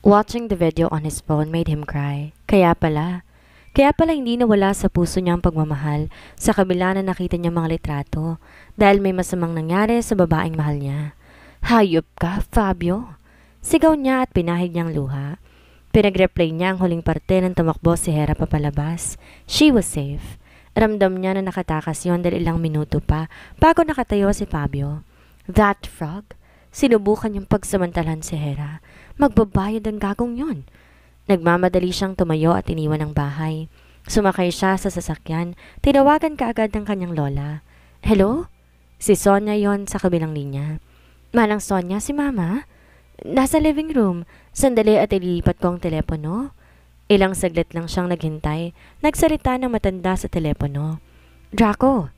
Watching the video on his phone made him cry. Kaya pala hindi nawala sa puso niya ang pagmamahal sa kabila na nakita niya mga litrato dahil may masamang nangyari sa babaeng mahal niya. Hayop ka, Fabio! Sigaw niya at pinahid niyang luha. Pinag-replay niya ang huling parte ng tumakbo si Hera papalabas. She was safe. Ramdam niya na nakatakas yon dahil ilang minuto pa bago nakatayo si Fabio. That frog? Sinubukan niyang pagsamantalan si Hera. Magbabayad ang gagong yon. Nagmamadali siyang tumayo at iniwan ang bahay. Sumakay siya sa sasakyan, tinawagan kaagad ng kanyang lola. Hello? Si Sonia yon sa kabilang linya. Manang Sonia, si Mama? Nasa living room. Sandali at ililipat ko ang telepono. Ilang saglit lang siyang naghintay. Nagsalita ng matanda sa telepono. Draco,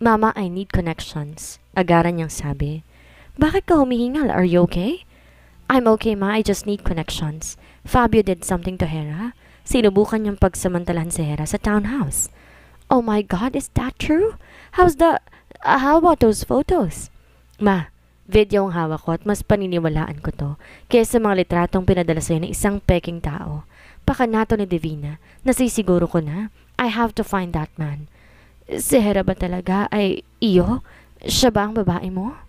Mama, I need connections. Agaran niyang sabi. Bakit ka humihingal? Are you okay? I'm okay, Ma. I just need connections. Fabio did something to Hera. Sinubukan niyang pagsamantalahan si Hera sa townhouse. Oh my God, is that true? How about those photos? Ma, video ang hawak ko at mas paniniwalaan ko to kaysa mga litratong pinadala sa'yo ng isang peking tao. Pakanato ni Divina. Nasisiguro ko na. I have to find that man. Si Hera ba talaga ay iyo? Siya ba ang babae mo?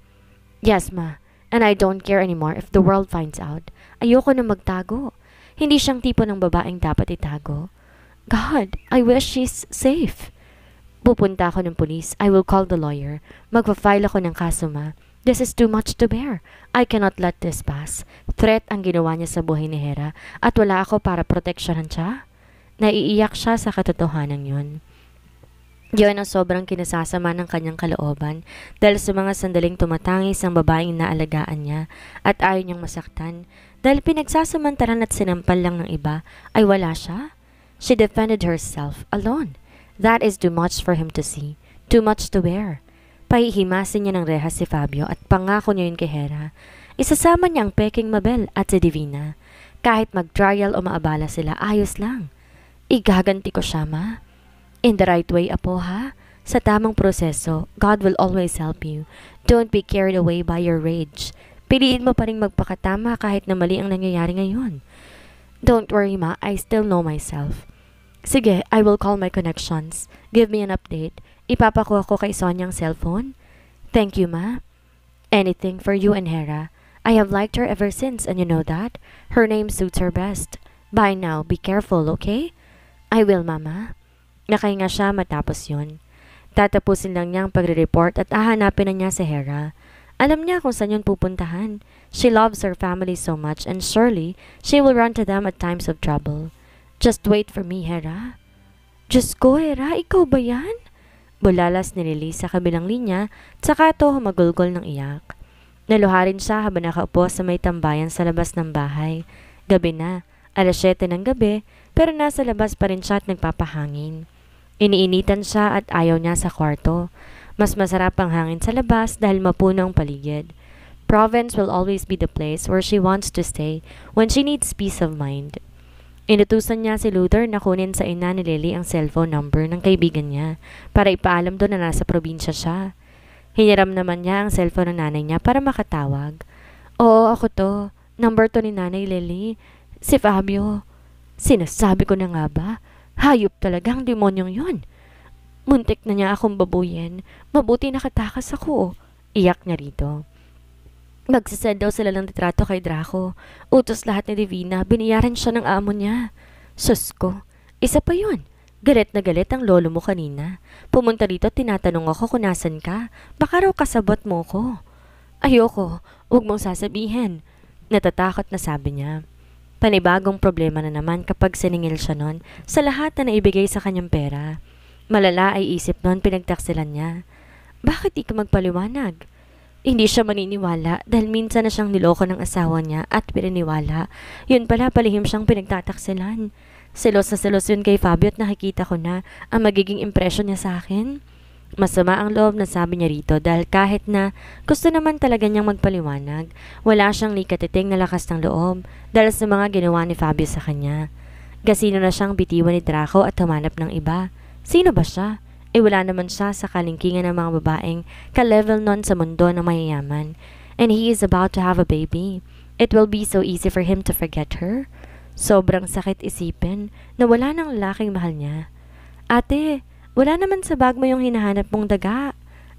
Yes, Ma. And I don't care anymore if the world finds out. Ayoko na magtago. Hindi siyang tipo ng babaeng dapat itago. God, I wish she's safe. Pupunta ako ng pulis. I will call the lawyer. Magpa-file ako ng kaso, Ma. This is too much to bear. I cannot let this pass. Threat ang ginawa niya sa buhay ni Hera at wala ako para proteksyonan siya. Naiiyak siya sa katotohanan yun. Yun ang sobrang kinasasama ng kanyang kalooban dahil sa mga sandaling tumatangis ang babaeng naalagaan niya at ayaw niyang masaktan dahil pinagsasamantaran at sinampal lang ng iba ay wala siya. She defended herself alone. That is too much for him to see, too much to bear. Pahihimasin niya ng rehas si Fabio at pangako niya yun kay Hera. Isasama niya ang peking Mabel at si Divina. Kahit mag-trial o maabala sila, ayos lang. Igaganti ko siya, Ma. In the right way, Apo, ha? Sa tamang proseso, God will always help you. Don't be carried away by your rage. Piliin mo pa rin magpakatama kahit na mali ang nangyayari ngayon. Don't worry, Ma. I still know myself. Sige, I will call my connections. Give me an update. Ipapakuha ko kay Sonia ang cellphone. Thank you, Ma. Anything for you and Hera. I have liked her ever since, and you know that. Her name suits her best. Bye now. Be careful, okay? I will, Mama. Nakahinga siya matapos yun. Tatapusin lang niya ang pagre-report at hahanapin na niya si Hera. Alam niya kung saan yun pupuntahan. She loves her family so much and surely she will run to them at times of trouble. Just wait for me, Hera. Diyos ko, Hera, ikaw ba yan? Bulalas ni Lily sa kabilang linya, tsaka ito humagulgol ng iyak. Naluharin siya habang nakaupo sa may tambayan sa labas ng bahay. Gabi na, 7:00 ng gabi, pero nasa labas pa rin siya at nagpapahangin. Iniinitan siya at ayaw niya sa kwarto. Mas masarap ang hangin sa labas dahil mapuno ang paligid. Province will always be the place where she wants to stay when she needs peace of mind. Inutusan niya si Luther na kunin sa ina ni Lily ang cellphone number ng kaibigan niya para ipaalam doon na nasa probinsya siya. Hiniram naman niya ang cellphone ng nanay niya para makatawag. Oo, ako to. Number to ni Nanay Lily. Si Fabio. Sinasabi ko na nga ba? Hayop talagang demonyong yun. Muntik na niya akong babuyin. Mabuti nakatakas ako. Iyak niya rito. Magsasend daw sila ng litrato kay Draco. Utos lahat ni Divina. Biniyaran siya ng amo niya. Sus ko. Isa pa yun. Galit na galit ang lolo mo kanina. Pumunta dito at tinatanong ako kung nasan ka. Baka raw kasabot mo ko. Ayoko. Huwag mong sasabihin. Natatakot na sabi niya. Panibagong problema na naman kapag siningil siya nun sa lahat na naibigay sa kanyang pera. Malala ay isip nun pinagtaksilan niya. Bakit di ka magpaliwanag? Hindi siya maniniwala dahil minsan na siyang niloko ng asawa niya at pinaniwala. Yun pala palihim siyang pinagtataksilan. Selos na selos yun kay Fabio at nakikita ko na ang magiging impression niya sa akin. Masama ang loob na sabi niya rito dahil kahit na gusto naman talaga niyang magpaliwanag, wala siyang likatiting na lakas ng loob dahil sa mga ginawa ni Fabio sa kanya. Gasino na siyang bitiwan ni Draco at humanap ng iba. Sino ba siya? Wala naman siya sa kalingkingan ng mga babaeng ka-level nun sa mundo ng mayayaman. And he is about to have a baby. It will be so easy for him to forget her. Sobrang sakit isipin na wala ng lalaking mahal niya. Ate, wala naman sa bag mo yung hinahanap mong daga.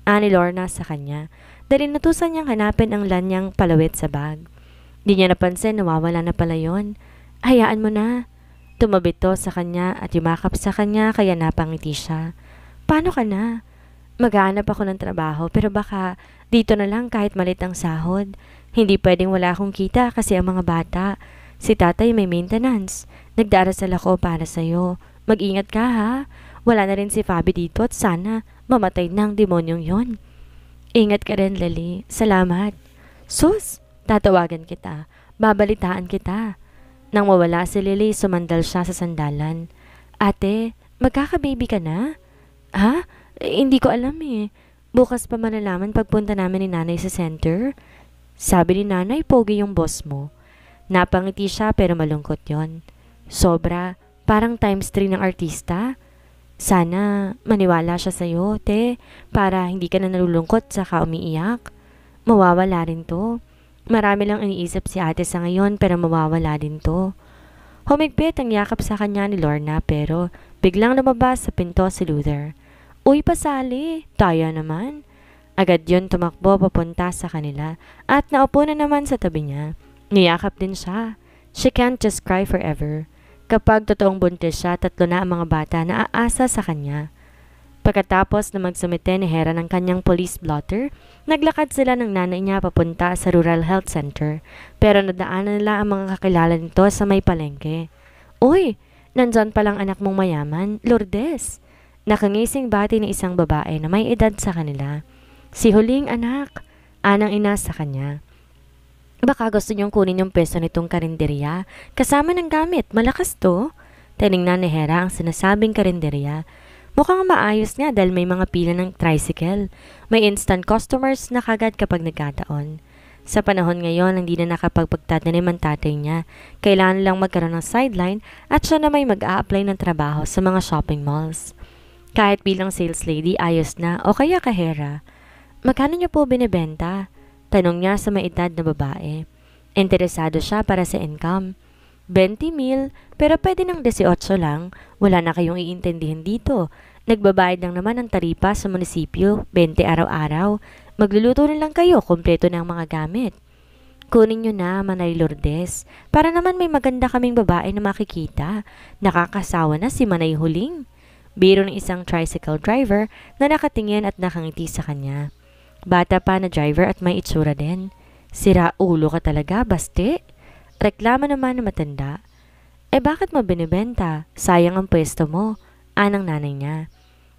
Ani Lorna sa kanya. Dahil natusan niyang hanapin ang lanyang palawit sa bag. Di niya napansin na nawawala na pala yon. Hayaan mo na. Tumabi to sa kanya at yumakap sa kanya kaya napangiti siya. Paano ka na? Maghahanap ako ng trabaho pero baka dito na lang kahit malit ang sahod. Hindi pwedeng wala akong kita kasi ang mga bata. Si tatay may maintenance. Nagdarasal ako para sa'yo. Mag-ingat ka ha. Wala na rin si Fabi dito at sana mamatay ng demonyong yon. Ingat ka rin, Lily. Salamat. Sus! Tatawagan kita. Babalitaan kita. Nang mawala si Lily, sumandal siya sa sandalan. Ate, magkaka-baby ka na? Ha? Hindi ko alam eh. Bukas pa malalaman pagpunta namin ni nanay sa center. Sabi ni nanay, pogi yung boss mo. Napangiti siya pero malungkot yon. Sobra, parang times 3 ng artista. Sana maniwala siya sa'yo, te, para hindi ka na nalulungkot saka umiiyak. Mawawala rin to. Marami lang iniisip si ate sa ngayon pero mawawala din to. Humigpit ang yakap sa kanya ni Lorna pero biglang lumabas sa pinto si Luther. Uy, pasali, tayo naman. Agad yon tumakbo papunta sa kanila at naupo na naman sa tabi niya. Niyakap din siya. She can't just cry forever. Kapag totoong buntis siya, 3 na ang mga bata na aasa sa kanya. Pagkatapos na magsumite ni Hera ng kanyang police blotter, naglakad sila ng nanay niya papunta sa Rural Health Center. Pero nadaanan nila ang mga kakilala nito sa may palengke. Uy, nandyan palang anak mong mayaman, Lourdes. Nakangising bati ni isang babae na may edad sa kanila. Si Huling anak, anang ina sa kanya. Baka gusto niyong kunin yung peso nitong karinderya. Kasama ng gamit, malakas to. Tiningnan ni Hera ang sinasabing karinderya. Mukhang maayos niya dahil may mga pila ng tricycle. May instant customers na kagad kapag nagkataon. Sa panahon ngayon, hindi na nakapagpagtatanim ang tatay niya. Kailangan lang magkaroon ng sideline at siya na may mag-a-apply ng trabaho sa mga shopping malls. Kahit bilang sales lady, ayos na o kaya ka Hera. Magkano niyo po binibenta? Tanong niya sa may edad na babae. Interesado siya para sa income. 20,000, pero pwede ng 18 lang. Wala na kayong iintindihin dito. Nagbabayad lang naman ng taripa sa munisipyo, 20 araw-araw. Magluluto na lang kayo, kompleto na ang mga gamit. Kunin niyo na, Manay Lourdes. Para naman may maganda kaming babae na makikita. Nakakasawa na si Manay Huling. Biro ng isang tricycle driver na nakatingin at nakangiti sa kanya. Bata pa na driver at may itsura din. Sira ulo ka talaga, baste. Reklamo naman na matanda. Bakit mo binibenta? Sayang ang pwesto mo. Anang nanay niya.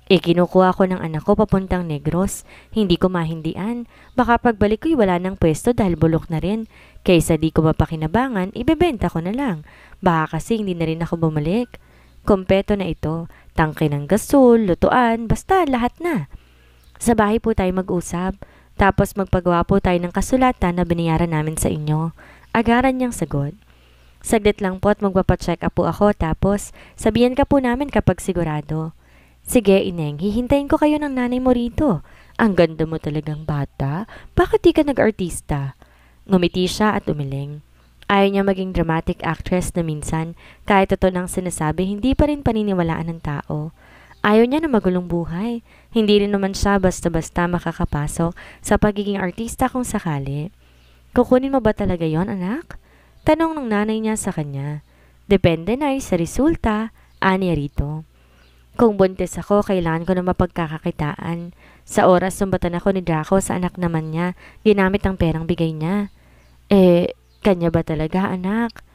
Kinukuha ko ng anak ko papuntang Negros. Hindi ko mahindian. Baka pagbalik ko'y wala ng pwesto dahil bulok na rin. Kaysa di ko mapakinabangan, ibebenta ko na lang. Baka kasi hindi na rin ako bumalik. Kompeto na ito. Tangke ng gasol, lutuan, basta lahat na. Sa bahay po tayo mag-usap, tapos magpagawa po tayo ng kasulatan na binayaran namin sa inyo. Agaran niyang sagot. Saglit lang po at magpapacheck up po ako tapos sabihan ka po namin kapag sigurado. Sige, Ineng, hihintayin ko kayo ng nanay mo rito. Ang ganda mo talagang bata. Bakit di ka nag-artista? Ngumiti siya at umiling. Ayaw niya maging dramatic actress na minsan kahit ito nang sinasabi hindi pa rin paniniwalaan ng tao. Ayaw niya na magulong buhay. Hindi rin naman siya basta-basta makakapasok sa pagiging artista kung sakali. Kukunin mo ba talaga yon, anak? Tanong ng nanay niya sa kanya. Depende na sa resulta, ani rito. Kung buntis ako, kailangan ko na mapagkakakitaan. Sa oras sumbatan ako ni Draco sa anak naman niya, ginamit ang perang bigay niya. Kanya ba talaga, anak?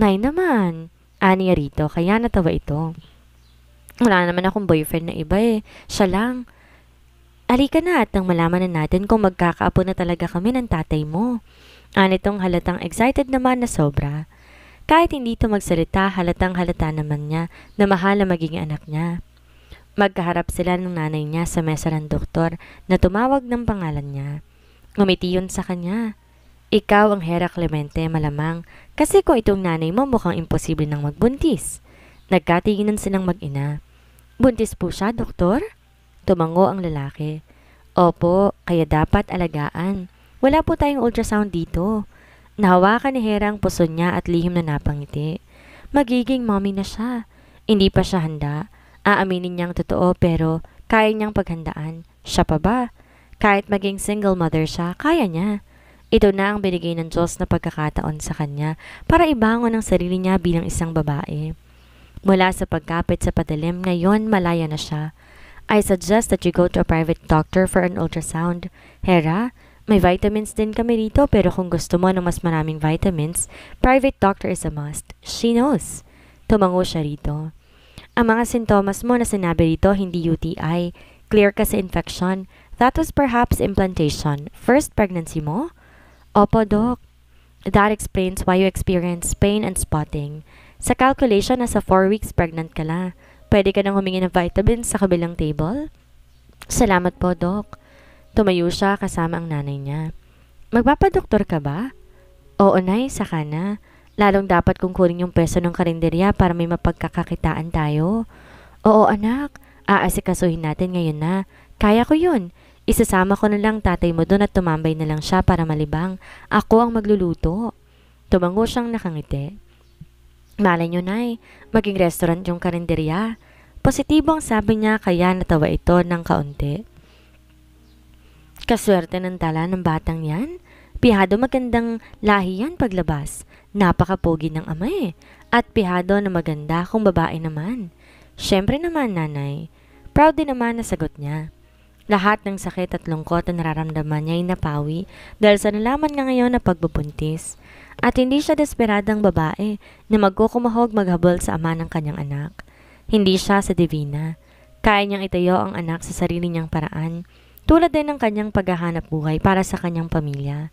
Nay naman, ani rito, kaya natawa ito. Wala naman akong boyfriend na iba siya lang. Alika na at nang malaman na natin kung magkakaapo na talaga kami ng tatay mo. Anitong halatang excited naman na sobra. Kahit hindi ito magsalita, halatang halata naman niya na mahal na maging anak niya. Magkaharap sila ng nanay niya sa mesa ng doktor na tumawag ng pangalan niya. Ngumiti yun sa kanya. Ikaw ang Hera Clemente malamang kasi kung itong nanay mo mukhang imposible nang magbuntis. Nagkatinginan silang mag-ina. Buntis po siya, doktor? Tumango ang lalaki. Opo, kaya dapat alagaan. Wala po tayong ultrasound dito. Nahawakan ni Hera ang puso niya at lihim na napangiti. Magiging mommy na siya. Hindi pa siya handa. Aaminin niyang totoo pero kaya niyang paghandaan. Siya pa ba? Kahit maging single mother siya, kaya niya. Ito na ang binigay ng Diyos na pagkakataon sa kanya para ibangon ang sarili niya bilang isang babae. Mula sa pagkapit sa patalim, ngayon malaya na siya. I suggest that you go to a private doctor for an ultrasound. Hera, may vitamins din kami rito pero kung gusto mo ng mas maraming vitamins, private doctor is a must. She knows. Tumango siya rito. Ang mga sintomas mo na sinabi rito hindi UTI. Clear ka sa infection. That was perhaps implantation. First pregnancy mo? Opo, Doc. That explains why you experience pain and spotting. Sa calculation, nasa 4 weeks pregnant ka na. Pwede ka nang humingi ng vitamins sa kabilang table? Salamat po, Doc. Tumayo siya kasama ang nanay niya. Magpapadoktor ka ba? Oo, Nay, saka na. Lalong dapat kung kunin yung peso ng karinderya para may mapagkakakitaan tayo. Oo, anak. Aasikasuhin natin ngayon na. Kaya ko yun. Isasama ko na lang tatay mo doon at tumambay na lang siya para malibang. Ako ang magluluto. Tumango siyang nakangiti. Malay nyo, Nay. Maging restaurant yung karinderya. Positibo ang sabi niya kaya natawa ito ng kaunti. Kaswerte ng tala ng batang yan. Pihado magandang lahi yan paglabas. Napakapogi ng ama eh. At pihado na maganda kung babae naman. Siyempre naman, nanay. Proud din naman na sagot niya. Lahat ng sakit at lungkot na nararamdaman niya ay napawi dahil sa nalaman nga ngayon na pagbubuntis. At hindi siya desperadang babae na magkukumahog maghabol sa ama ng kanyang anak. Hindi siya sa Divina. Kaya niyang itayo ang anak sa sarili niyang paraan. Tulad din ng kanyang paghahanap buhay para sa kanyang pamilya.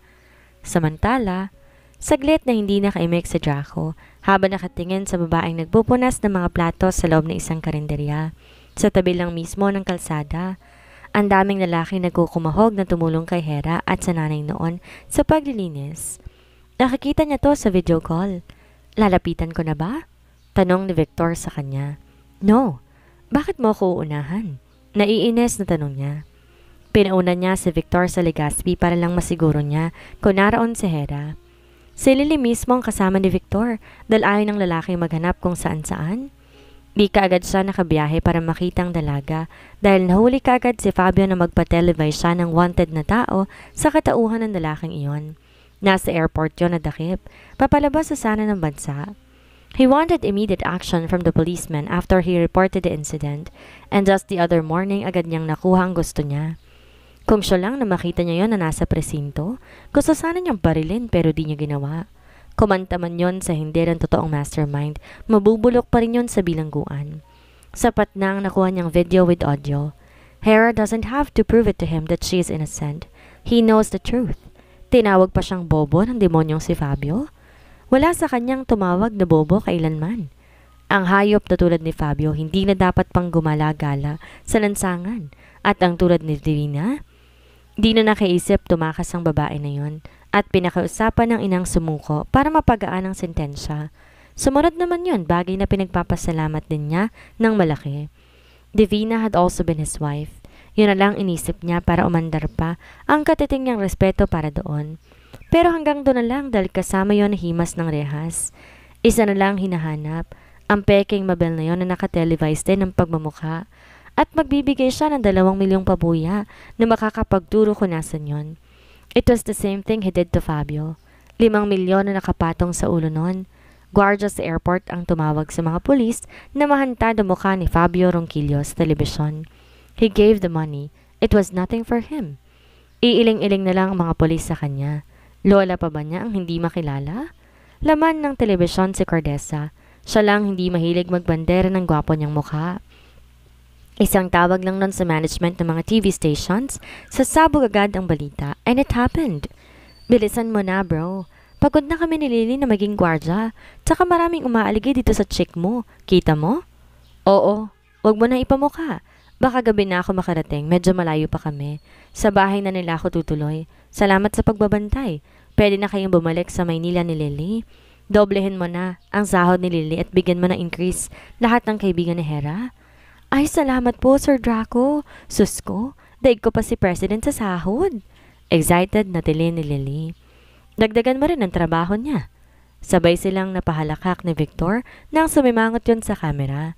Samantala, saglit na hindi nakaimik si Draco habang nakatingin sa babaeng nagpupunas ng mga plato sa loob ng isang karinderya. Sa tabi lang mismo ng kalsada, ang daming lalaki nagkukumahog na tumulong kay Hera at sa nanay noon sa paglilinis. Nakikita niya to sa video call. Lalapitan ko na ba? Tanong ni Victor sa kanya. No. Bakit mo ko uunahan? Naiinis na tanong niya. Pinauna niya si Victor sa Legazpi para lang masiguro niya kung naroon si Hera. Si Lily mismo ang kasama ni Victor dahil ayaw ng lalaki maghanap kung saan-saan. Di kaagad siya nakabiyahe para makita ang dalaga dahil nahuli kaagad si Fabio na magpa-televise siya ng wanted na tao sa katauhan ng lalaking iyon. Nasa airport yon na dakip, papalabas sa sana ng bansa. He wanted immediate action from the policeman after he reported the incident and just the other morning agad niyang nakuha ang gusto niya. Kung siya lang na makita niya yon na nasa presinto, gusto sana niyang barilin pero di niya ginawa. Kumanta man yon sa hindi ng totoong mastermind, mabubulok pa rin yon sa bilangguan. Sapat na ang nakuha niyang video with audio. Hera doesn't have to prove it to him that she is innocent. He knows the truth. Tinawag pa siyang bobo ng demonyong si Fabio. Wala sa kanyang tumawag na bobo kailanman. Ang hayop na tulad ni Fabio hindi na dapat pang gumala-gala sa lansangan. At ang tulad ni Divina, di na nakaisip tumakas ang babae na yon at pinakausapan ng inang sumuko para mapagaan ang sentensya. Sumunod naman yon, bagay na pinagpapasalamat din niya ng malaki. Divina had also been his wife. Yun na lang inisip niya para umandar pa ang katiting niyang respeto para doon. Pero hanggang doon na lang dahil kasama yon na himas ng rehas. Isa na lang hinahanap, ang peking mabel na yon na nakatelevise din ng pagmamukha. At magbibigay siya ng 2 milyong pabuya na makakapagturo kung nasan yon. It was the same thing he did to Fabio. 5 milyon na nakapatong sa ulo nun. Guardia sa airport ang tumawag sa mga pulis na mahantad ang mukha ni Fabio Ronquillo sa telebisyon. He gave the money. It was nothing for him. Iiling-iling na lang ang mga pulis sa kanya. Lola pa ba niya ang hindi makilala? Laman ng telebisyon si Cordesa. Siya lang hindi mahilig magbandera ng gwapo niyang mukha. Isang tawag lang nun sa management ng mga TV stations, sasabog agad ang balita, and it happened. Bilisan mo na, bro. Pagod na kami ni Lily na maging gwardya, tsaka maraming umaaligid dito sa chick mo. Kita mo? Oo, wag mo na ipamukha. Baka gabi na ako makarating, medyo malayo pa kami. Sa bahay na nila ako tutuloy. Salamat sa pagbabantay. Pwede na kayong bumalik sa Maynila ni Lily. Doblehin mo na ang sahod ni Lily at bigyan mo ng increase lahat ng kaibigan ni Hera. Ay, salamat po, Sir Draco. Sus ko, daig ko pa si President sa sahod. Excited na tili ni Lily. Dagdagan mo rin ang trabaho niya. Sabay silang napahalakak ni Victor nang sumimangot yun sa camera.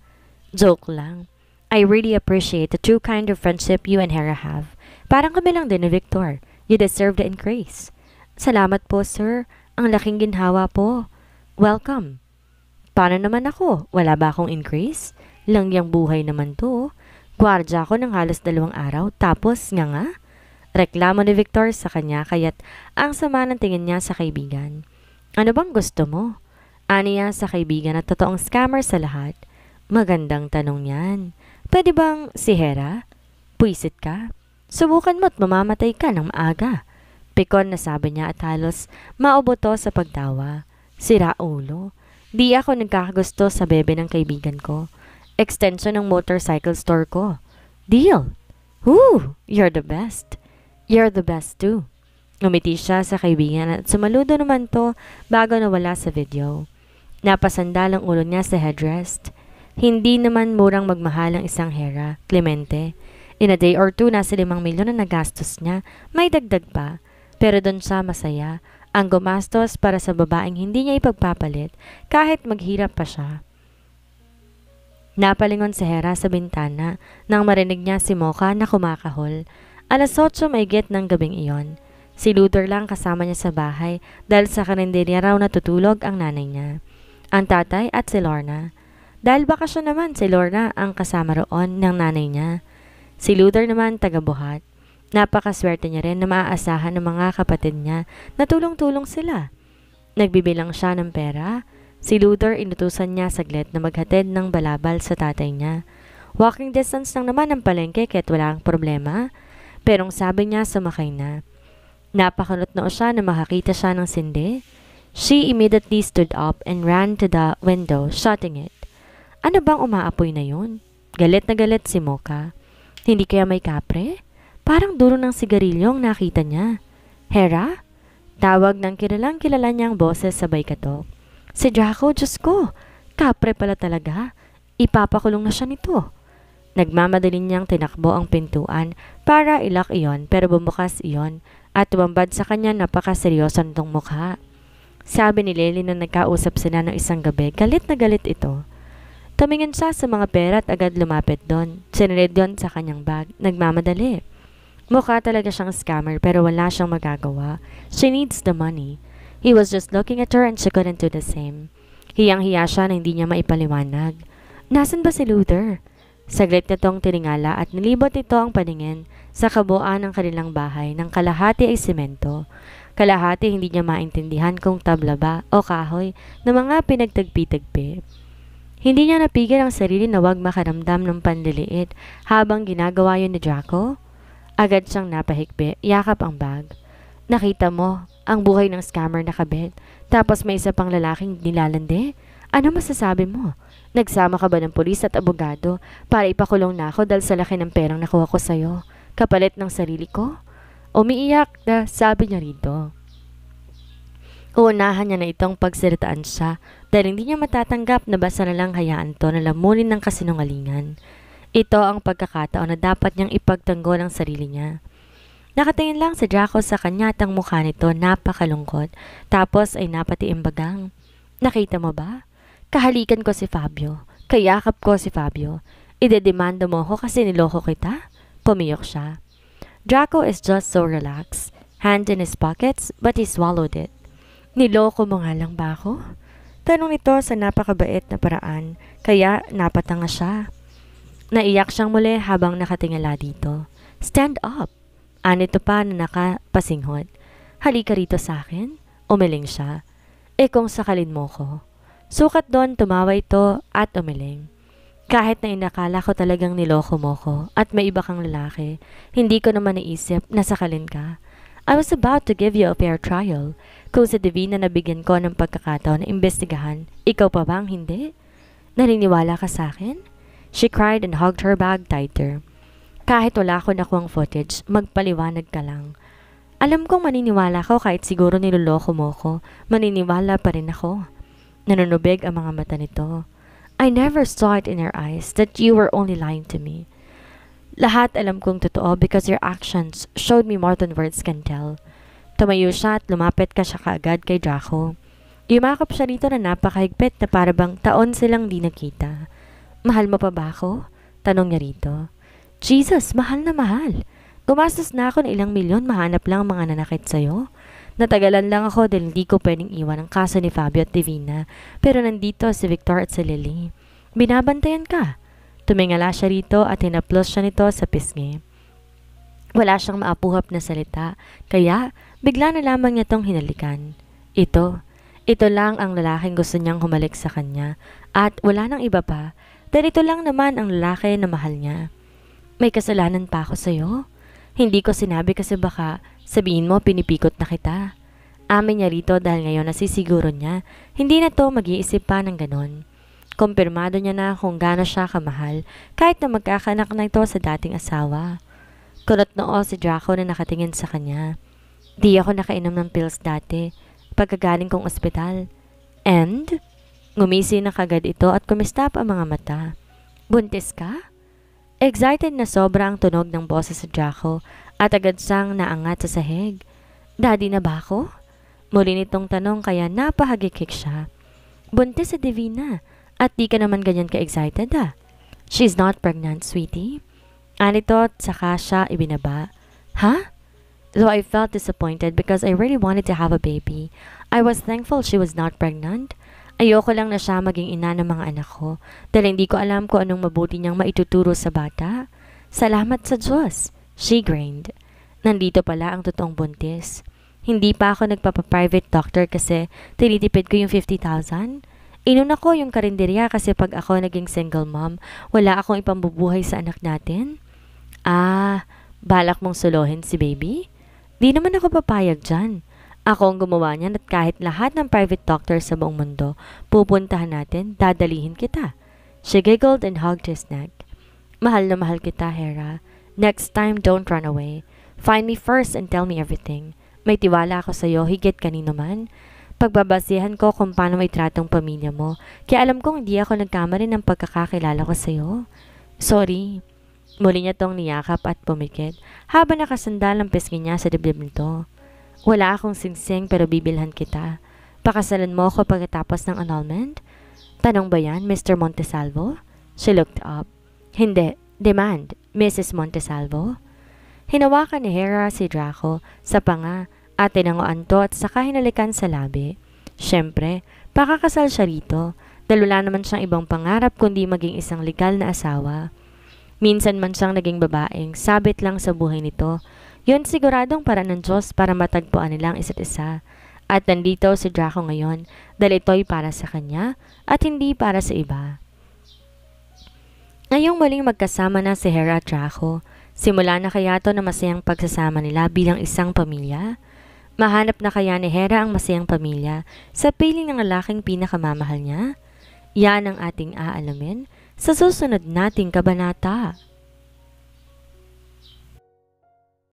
Joke lang. I really appreciate the true kind of friendship you and Hera have. Parang kami lang din ni Victor. You deserve the increase. Salamat po, sir. Ang laking ginhawa po. Welcome. Paano naman ako? Wala ba akong increase? Langyang buhay naman to. Gwardya ako ng halos 2 araw, tapos nga. Reklamo ni Victor sa kanya kaya't ang sama ng tingin niya sa kaibigan. Ano bang gusto mo? Aniya sa kaibigan at totoong scammer sa lahat. Magandang tanong yan. Pwede bang si Hera? Puisit ka? Subukan mo't mamamatay ka ng maaga. Pikon na sabi niya at halos mauboto sa pagtawa. Sira ulo. Di ako nagkakagusto sa bebe ng kaibigan ko. Extension ng motorcycle store ko. Deal! Woo! You're the best. You're the best too. Ngumiti siya sa kaibigan at sumaludo naman to bago nawala sa video. Napasandal ang ulo niya sa headrest. Hindi naman murang magmahal ang isang Hera, Clemente. In a day or two, nasa 5 milyon na nagastos niya. May dagdag pa. Pero doon siya masaya. Ang gumastos para sa babaeng hindi niya ipagpapalit kahit maghirap pa siya. Napalingon si Hera sa bintana nang marinig niya si Mocha na kumakahol. 8:00 mahigit ng gabing iyon. Si Luther lang kasama niya sa bahay dahil sa karinderya raw natutulog ang nanay niya, ang tatay at si Lorna. Dahil bakasyon naman si Lorna ang kasama roon ng nanay niya. Si Luther naman taga-buhat. Napakaswerte niya rin na maaasahan ng mga kapatid niya na tulong-tulong sila. Nagbibilang siya ng pera. Si Luther inutusan niya saglit na maghatid ng balabal sa tatay niya. Walking distance lang naman ang palengke kaya't walang problema. Pero sabi niya sumakay na. Napakunot noo siya na makakita siya ng sindi. She immediately stood up and ran to the window, shutting it. Ano bang umaapoy na yun? Galit na galit si Mocha. Hindi kaya may kapre? Parang duro ng sigarilyong nakita niya. Hera? Tawag ng kilalang kilala niyang boses sabay katok. Si Draco, Diyos ko! Kapre pala talaga. Ipapakulong na siya nito. Nagmamadali niyang tinakbo ang pintuan para ilak iyon pero bumukas iyon at tumambad sa kanya napakaseryoso nitong mukha. Sabi ni Lely na nagkausap sila ng isang gabi, galit na galit ito. Tumingin siya sa mga pera at agad lumapit doon. Sinilid yon sa kanyang bag. Nagmamadali. Mukha talaga siyang scammer pero wala siyang magagawa. She needs the money. He was just looking at her and she couldn't do the same. Hiyang-hiya siya na hindi niya maipaliwanag. Nasaan ba si Luther? Saglit na tong tiningala at nilibot ito ang paningin sa kabuuan ng kanilang bahay ng kalahati ay simento. Kalahati hindi niya maintindihan kung tabla ba o kahoy na mga pinagtagpi-tagpi. Hindi niya napigil ang sarili na wag makaramdam ng panliliit habang ginagawa yun ni Draco. Agad siyang napahikbi, yakap ang bag. Nakita mo, ang buhay ng scammer na kabit. Tapos may isa pang lalaking nilalande. Ano masasabi mo? Nagsama ka ba ng pulis at abogado para ipakulong na ako dahil sa laki ng perang nakuha ko sa'yo? Kapalit ng sarili ko? Umiiyak na sabi niya rito. Uunahan niya na itong pagsiritaan siya dahil hindi niya matatanggap na basta na lang hayaan to na lamunin ng kasinungalingan. Ito ang pagkakataon na dapat niyang ipagtanggol ang sarili niya. Nakatingin lang si Draco sa kanya at ang mukha nito napakalungkot tapos ay napatiimbagang. Nakita mo ba? Kahalikan ko si Fabio. Kayakap ko si Fabio. Idedemanda mo ko kasi niloko kita? Pumiyok siya. Draco is just so relaxed. Hand in his pockets but he swallowed it. Niloko mo nga lang ba ako? Tanong nito sa napakabait na paraan kaya napatanga siya. Naiyak siyang muli habang nakatingala dito. Stand up! Anito pa na nakapasinghot. Halika rito sa akin. Umiling siya. Kung sakalin mo ko. Sukat doon tumawa ito at umiling. Kahit na inakala ko talagang niloko mo ko at may iba kang lalaki, hindi ko naman naisip na sakalin ka. I was about to give you a fair trial. Kung sa Divina nabigyan ko ng pagkakataon na imbestigahan, ikaw pa bang hindi? Naniniwala ka sa akin? She cried and hugged her bag tighter. Kahit wala ko nakuhang footage, magpaliwanag ka lang. Alam kong maniniwala ko kahit siguro niloloko mo ko, maniniwala pa rin ako. Nanunubig ang mga mata nito. I never saw it in your eyes that you were only lying to me. Lahat alam kong totoo because your actions showed me more than words can tell. Tumayo siya at lumapit ka siya kaagad kay Draco. Yumakap siya rito na napakahigpit na parabang taon silang di nakita. Mahal mo pa ba ako? Tanong niya rito. Jesus, mahal na mahal. Gumastos na ako ng ilang milyon mahanap lang ang mga nanakit sa'yo. Natagalan lang ako dahil hindi ko pwedeng iwan ang kaso ni Fabio at Divina. Pero nandito si Victor at si Lily. Binabantayan ka. Tumingala siya rito at hinaplos siya nito sa pisngi. Wala siyang maapuhap na salita, kaya bigla na lamang niya tong hinalikan. Ito lang ang lalaking gusto niyang humalik sa kanya at wala nang iba pa dahil ito lang naman ang lalaki na mahal niya. May kasalanan pa ako sa'yo? Hindi ko sinabi kasi baka sabihin mo pinipikot na kita. Amin niya rito dahil ngayon nasisiguro niya, hindi na to mag-iisip pa ng ganon. Kumpirmado niya na kung gaano siya kamahal kahit na magkakanak na ito sa dating asawa. Kulot noo si Draco na nakatingin sa kanya. Di ako nakainom ng pills dati pagkagaling kong ospital. And? Ngumisi na kagad ito at kumistap ang mga mata. Buntis ka? Excited na sobra ang tunog ng boses sa Draco at agad siyang naangat sa sahig. Daddy na ba ako? Muli nitong tanong kaya napahagikik siya. Buntis si Divina at di ka naman ganyan ka-excited ah. She's not pregnant, sweetie. Anito at saka siya ibinaba. Huh? Though I felt disappointed because I really wanted to have a baby, I was thankful she was not pregnant. Ayoko lang na siya maging ina ng mga anak ko dahil hindi ko alam kung anong mabuti niyang maituturo sa bata. Salamat sa Diyos, she grinned. Nandito pala ang totoong buntis. Hindi pa ako nagpapa-private doctor kasi tinitipid ko yung 50,000. Inuna ko yung karinderya kasi pag ako naging single mom, wala akong ipambubuhay sa anak natin. Balak mong suluhin si baby? Di naman ako papayag dyan. Ako ang gumawa niyan at kahit lahat ng private doctor sa buong mundo pupuntahan natin, dadalihin kita. She giggled and hugged his neck. Mahal na mahal kita, Hera. Next time, don't run away. Find me first and tell me everything. May tiwala ako sa'yo, higit kanino man. Pagbabasihan ko kung paano may tratong pamilya mo, kaya alam kong hindi ako nagkamali ng pagkakakilala ko sa'yo. Sorry. Muli niya tong niyakap at pumikit, habang nakasandal ang pisngi niya sa dibdib nito. Wala akong singsing pero bibilhan kita. Pakasalan mo ako pagkatapos ng annulment? Tanong ba yan, Mr. Montesalvo? She looked up. Hindi. Demand, Mrs. Montesalvo. Hinawakan ni Hera si Draco sa panga at tinanguan to at saka hinalikan sa labi. Siyempre, pakakasal siya rito dahil wala naman siyang ibang pangarap kundi maging isang legal na asawa. Minsan man siyang naging babaeng sabit lang sa buhay nito. Yun siguradong para ng Diyos para matagpuan nilang isa't isa. At nandito si Draco ngayon dahil ito'y para sa kanya at hindi para sa iba. Ngayong muling magkasama na si Hera at Draco, simula na kaya to na masayang pagsasama nila bilang isang pamilya? Mahanap na kaya ni Hera ang masayang pamilya sa piling ng lalaking pinakamamahal niya? Yan ang ating aalamin sa susunod nating kabanata.